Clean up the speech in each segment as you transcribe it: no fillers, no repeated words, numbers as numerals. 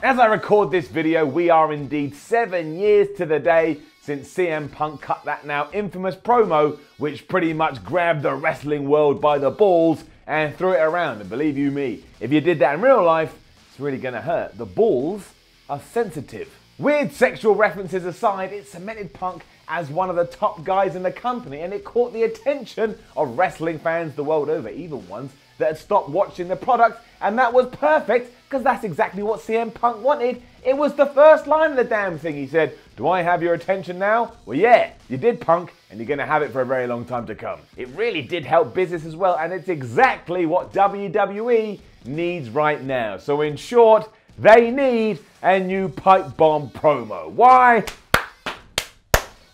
As I record this video, we are indeed 7 years to the day since CM Punk cut that now infamous promo, which pretty much grabbed the wrestling world by the balls and threw it around. And believe you me, if you did that in real life, it's really gonna hurt. The balls are sensitive. Weird sexual references aside, it cemented Punk as one of the top guys in the company, and it caught the attention of wrestling fans the world over, even ones that had stopped watching the product, and that was perfect, because that's exactly what CM Punk wanted. It was the first line of the damn thing. He said, "Do I have your attention now?" Well, yeah, you did, Punk, and you're going to have it for a very long time to come. It really did help business as well, and it's exactly what WWE needs right now. So in short, they need a new Pipebomb promo. Why?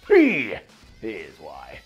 Here's why.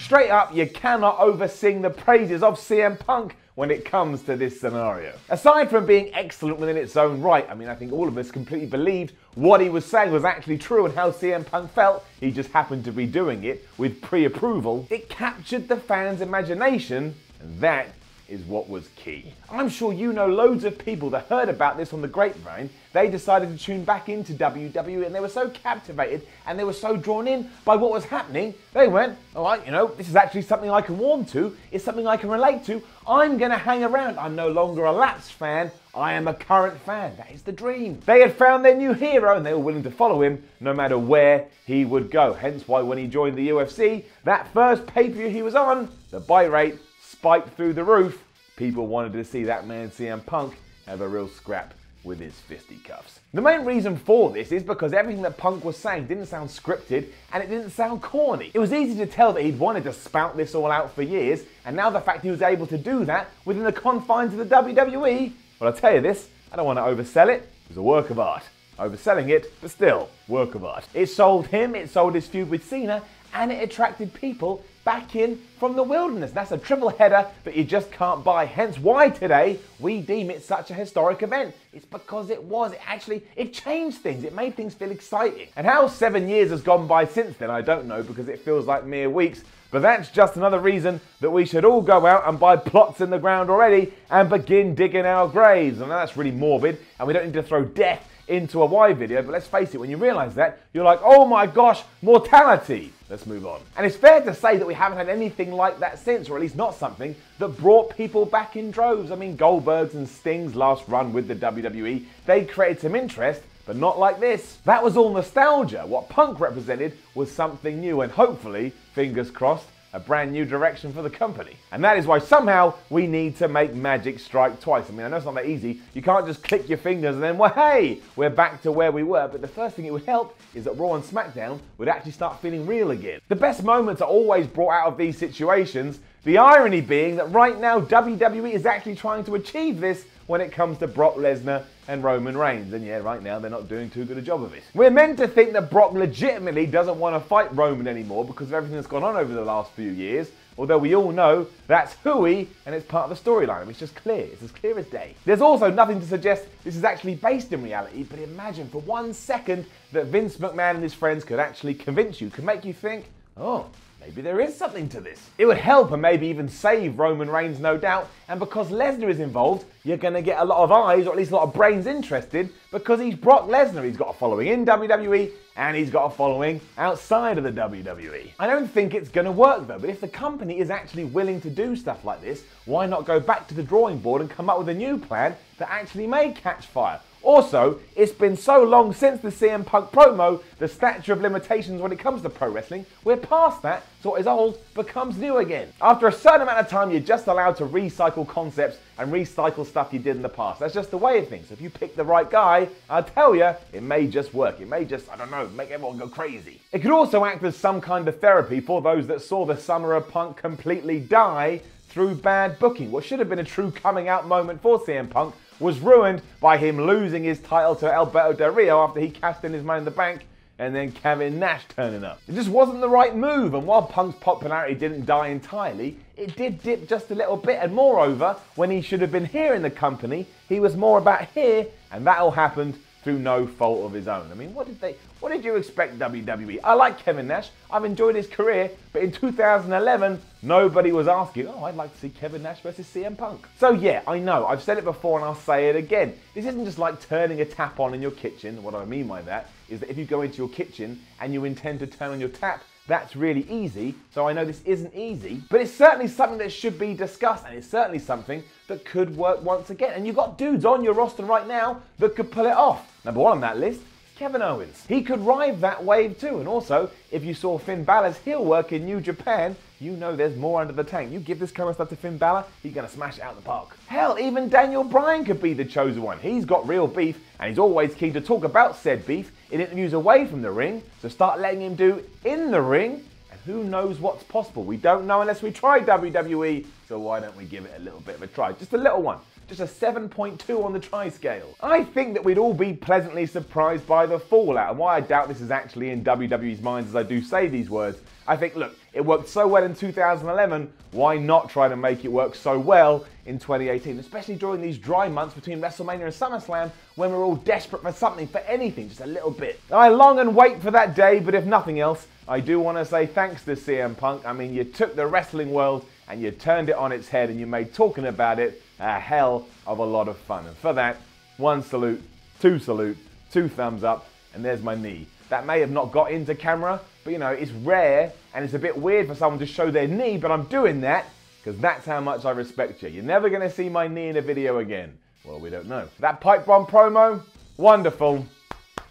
Straight up, you cannot oversing the praises of CM Punk when it comes to this scenario. Aside from being excellent within its own right, I think all of us completely believed what he was saying was actually true and how CM Punk felt. He just happened to be doing it with pre-approval. It captured the fans' imagination, and that is what was key. I'm sure you know loads of people that heard about this on the grapevine. They decided to tune back into WWE, and they were so captivated and they were so drawn in by what was happening, they went, all right, this is actually something I can warm to, it's something I can relate to, I'm gonna hang around. I'm no longer a lapsed fan, I am a current fan. That is the dream. They had found their new hero and they were willing to follow him no matter where he would go. Hence why when he joined the UFC, that first pay-per-view he was on, the buy rate spiked through the roof. People wanted to see that man CM Punk have a real scrap with his fisticuffs. The main reason for this is because everything that Punk was saying didn't sound scripted and it didn't sound corny. It was easy to tell that he'd wanted to spout this all out for years, and now the fact he was able to do that within the confines of the WWE, well, I'll tell you this, I don't want to oversell it, it was a work of art. Overselling it, but still, work of art. It sold him, it sold his feud with Cena, and it attracted people back in from the wilderness. That's a triple header that you just can't buy. Hence why today we deem it such a historic event. It's because it changed things. It made things feel exciting. And how 7 years has gone by since then, I don't know, because it feels like mere weeks. But that's just another reason that we should all go out and buy plots in the ground already and begin digging our graves. And that's really morbid, and we don't need to throw death into a why video, but let's face it, when you realise that, you're like, oh my gosh, mortality. Let's move on. And it's fair to say that we haven't had anything like that since, or at least not something that brought people back in droves. Goldberg's and Sting's last run with the WWE, they created some interest, but not like this. That was all nostalgia. What Punk represented was something new and hopefully, fingers crossed, a brand new direction for the company. And that is why somehow we need to make magic strike twice. I know it's not that easy. You can't just click your fingers and then, well, hey, we're back to where we were. But the first thing it would help is that Raw and SmackDown would actually start feeling real again. The best moments are always brought out of these situations. The irony being that right now WWE is actually trying to achieve this when it comes to Brock Lesnar and Roman Reigns. And yeah, right now they're not doing too good a job of it. We're meant to think that Brock legitimately doesn't want to fight Roman anymore because of everything that's gone on over the last few years, although we all know that's hooey and it's part of the storyline. It's just clear. It's as clear as day. There's also nothing to suggest this is actually based in reality, but imagine for 1 second that Vince McMahon and his friends could actually convince you, could make you think, oh, maybe there is something to this. It would help and maybe even save Roman Reigns, no doubt. And because Lesnar is involved, you're going to get a lot of eyes, or at least a lot of brains interested, because he's Brock Lesnar. He's got a following in WWE, and he's got a following outside of the WWE. I don't think it's going to work though, but if the company is actually willing to do stuff like this, why not go back to the drawing board and come up with a new plan that actually may catch fire? Also, it's been so long since the CM Punk promo, the statute of limitations when it comes to pro wrestling, we're past that, so what is old becomes new again. After a certain amount of time, you're just allowed to recycle concepts and recycle stuff you did in the past. That's just the way of things. If you pick the right guy, I'll tell you, it may just work. It may just, make everyone go crazy. It could also act as some kind of therapy for those that saw the summer of Punk completely die through bad booking. What should have been a true coming out moment for CM Punk was ruined by him losing his title to Alberto Del Rio after he cashed in his Money in the Bank and then Kevin Nash turning up. It just wasn't the right move, and while Punk's popularity didn't die entirely, it did dip just a little bit, and moreover, when he should have been here in the company, he was more about here, and that all happened through no fault of his own. I mean, what did you expect, WWE? I like Kevin Nash. I've enjoyed his career, but in 2011, nobody was asking, oh, I'd like to see Kevin Nash versus CM Punk. So yeah, I know, I've said it before and I'll say it again. This isn't just like turning a tap on in your kitchen. What I mean by that is that if you go into your kitchen and you intend to turn on your tap, that's really easy. So I know this isn't easy, but it's certainly something that should be discussed, and it's certainly something that could work once again. And you've got dudes on your roster right now that could pull it off. Number one on that list is Kevin Owens. He could ride that wave too. And also, if you saw Finn Balor's heel work in New Japan, you know there's more under the tank. You give this kind of stuff to Finn Balor, he's going to smash it out of the park. Hell, even Daniel Bryan could be the chosen one. He's got real beef, and he's always keen to talk about said beef in interviews away from the ring. So start letting him do in the ring, and who knows what's possible. We don't know unless we try, WWE, so why don't we give it a little bit of a try? Just a little one. Just a 7.2 on the try scale. I think that we'd all be pleasantly surprised by the fallout, and why I doubt this is actually in WWE's minds as I do say these words. I think, look, it worked so well in 2011, why not try to make it work so well in 2018, especially during these dry months between WrestleMania and SummerSlam when we're all desperate for something, for anything, just a little bit. I long and wait for that day, but if nothing else, I do want to say thanks to CM Punk. I mean, you took the wrestling world and you turned it on its head and you made talking about it a hell of a lot of fun. And for that, one salute, two thumbs up, and there's my knee. That may have not got into camera, but you know, it's rare and it's a bit weird for someone to show their knee, but I'm doing that because that's how much I respect you. You're never going to see my knee in a video again. Well, we don't know. That Pipebomb promo, wonderful.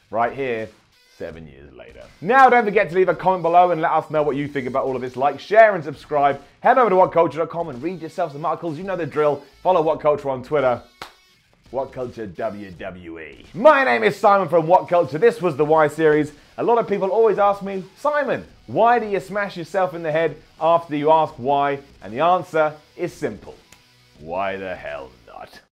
Right here, 7 years later. Now, don't forget to leave a comment below and let us know what you think about all of this. Like, share, and subscribe. Head over to whatculture.com and read yourself some articles. You know the drill. Follow What Culture on Twitter. What Culture WWE. My name is Simon from What Culture. This was the Why series. A lot of people always ask me, Simon, why do you smash yourself in the head after you ask why? And the answer is simple. Why the hell not?